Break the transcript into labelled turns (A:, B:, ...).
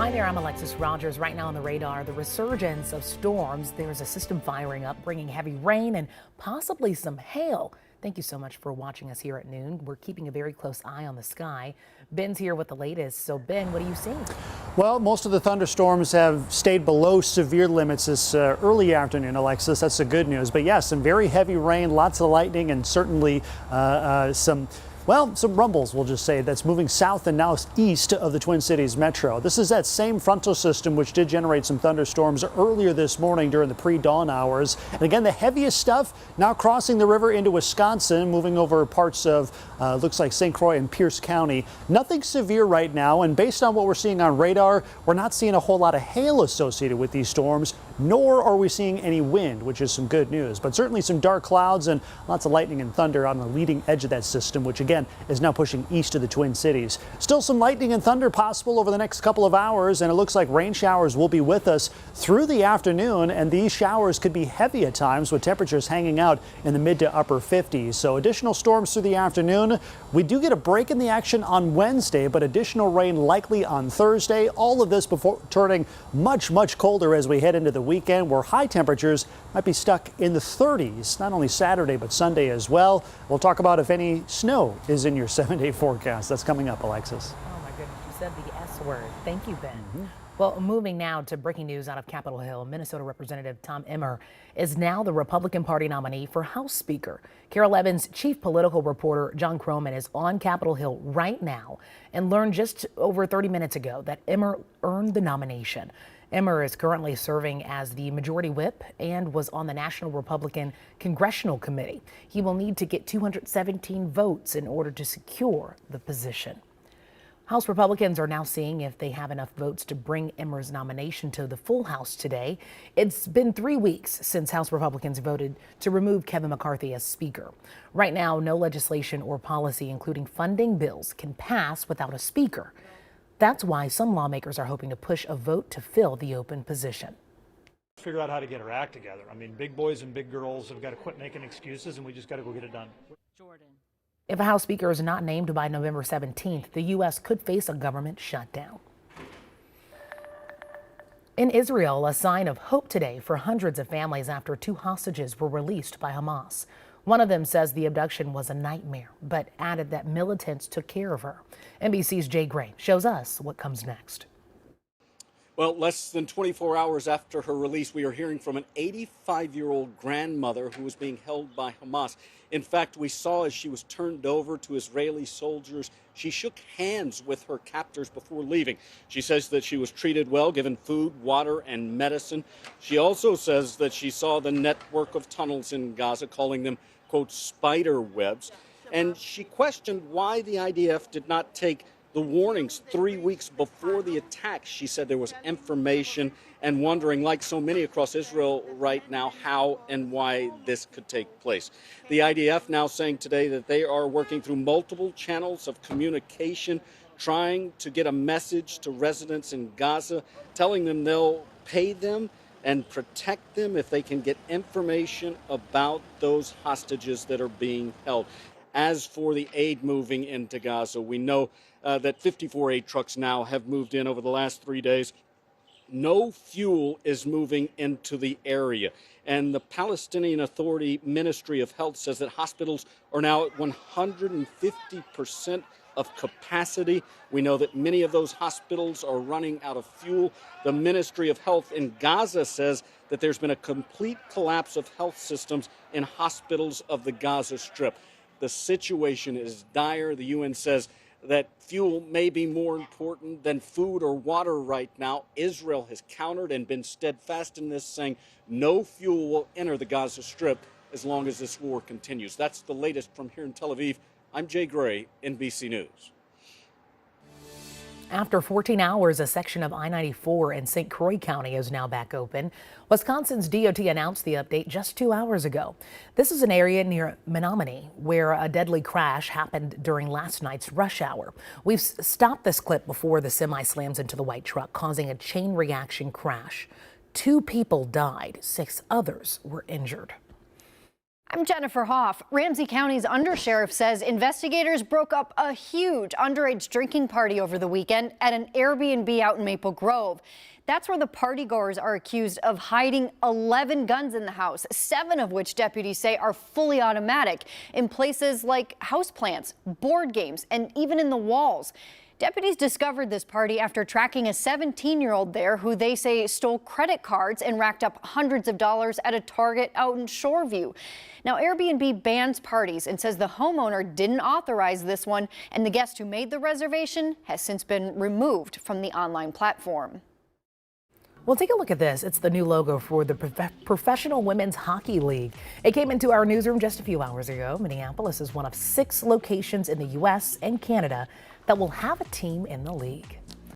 A: Hi there, I'm Alexis Rogers. Right now on the radar, the resurgence of storms. There's a system firing up, bringing heavy rain and possibly some hail. Thank you so much for watching us here at noon. We're keeping a very close eye on the sky. Ben's here with the latest. So, Ben, what are you seeing?
B: Well, most of the thunderstorms have stayed below severe limits this early afternoon, Alexis. That's the good news. But yes, some very heavy rain, lots of lightning, and certainly some rumbles, we'll just say, that's moving south and now east of the Twin Cities metro. This is that same frontal system which did generate some thunderstorms earlier this morning during the pre-dawn hours. And again, the heaviest stuff now crossing the river into Wisconsin, moving over parts of, looks like St. Croix and Pierce County. Nothing severe right now, and based on what we're seeing on radar, we're not seeing a whole lot of hail associated with these storms, nor are we seeing any wind, which is some good news. But certainly some dark clouds and lots of lightning and thunder on the leading edge of that system, which again is now pushing east of the Twin Cities. Still some lightning and thunder possible over the next couple of hours, and it looks like rain showers will be with us through the afternoon, and these showers could be heavy at times with temperatures hanging out in the mid to upper 50s. So additional storms through the afternoon. We do get a break in the action on Wednesday, but additional rain likely on Thursday. All of this before turning much colder as we head into the weekend, where high temperatures might be stuck in the 30s, not only Saturday but Sunday as well. We'll talk about if any snow is in your 7-day forecast. That's coming up, Alexis.
A: Oh my goodness, you said the S word. Thank you, Ben. Well, moving now to breaking news out of Capitol Hill. Minnesota Representative Tom Emmer is now the Republican Party nominee for House Speaker. Carol Evans' chief political reporter John Croman is on Capitol Hill right now and learned just over 30 minutes ago that Emmer earned the nomination. Emmer is currently serving as the majority whip and was on the National Republican Congressional Committee. He will need to get 217 votes in order to secure the position. House Republicans are now seeing if they have enough votes to bring Emmer's nomination to the full House today. It's been 3 weeks since House Republicans voted to remove Kevin McCarthy as Speaker. Right now, no legislation or policy, including funding bills, can pass without a Speaker. That's why some lawmakers are hoping to push a vote to fill the open position.
C: Figure out how to get our act together. I mean, big boys and big girls have got to quit making excuses, and we just got to go get it done.
A: Jordan. If a House Speaker is not named by November 17th, the U.S. could face a government shutdown. In Israel, a sign of hope today for hundreds of families after 2 hostages were released by Hamas. One of them says the abduction was a nightmare, but added that militants took care of her. NBC's Jay Gray shows us what comes next.
D: Well, less than 24 hours after her release, we are hearing from an 85-year-old grandmother who was being held by Hamas. In fact, we saw as she was turned over to Israeli soldiers, she shook hands with her captors before leaving. She says that she was treated well, given food, water, and medicine. She also says that she saw the network of tunnels in Gaza, calling them, quote, spider webs. And she questioned why the IDF did not take the warnings 3 weeks before the attack. She said there was information and wondering, like so many across Israel right now, how and why this could take place. The IDF now saying today that they are working through multiple channels of communication, trying to get a message to residents in Gaza, telling them they'll pay them and protect them if they can get information about those hostages that are being held. As for the aid moving into Gaza, we know that 54 aid trucks now have moved in over the last 3 days. No fuel is moving into the area. And the Palestinian Authority Ministry of Health says that hospitals are now at 150% of capacity. We know that many of those hospitals are running out of fuel. The Ministry of Health in Gaza says that there's been a complete collapse of health systems in hospitals of the Gaza Strip. The situation is dire. The UN says that fuel may be more important than food or water right now. Israel has countered and been steadfast in this, saying no fuel will enter the Gaza Strip as long as this war continues. That's the latest from here in Tel Aviv. I'm Jay Gray, NBC News.
A: After 14 hours, a section of I-94 in St. Croix County is now back open. Wisconsin's DOT announced the update just 2 hours ago. This is an area near Menominee where a deadly crash happened during last night's rush hour. We've stopped this clip before the semi slams into the white truck, causing a chain reaction crash. 2 people died, 6 others were injured.
E: I'm Jennifer Hoff. Ramsey County's undersheriff says investigators broke up a huge underage drinking party over the weekend at an Airbnb out in Maple Grove. That's where the partygoers are accused of hiding 11 guns in the house, 7 of which deputies say are fully automatic in places like houseplants, board games, and even in the walls. Deputies discovered this party after tracking a 17-year-old there who they say stole credit cards and racked up hundreds of dollars at a Target out in Shoreview. Now, Airbnb bans parties and says the homeowner didn't authorize this one, and the guest who made the reservation has since been removed from the online platform.
A: Well, take a look at this. It's the new logo for the Professional Women's Hockey League. It came into our newsroom just a few hours ago. Minneapolis is one of 6 locations in the U.S. and Canada that will have a team in the league.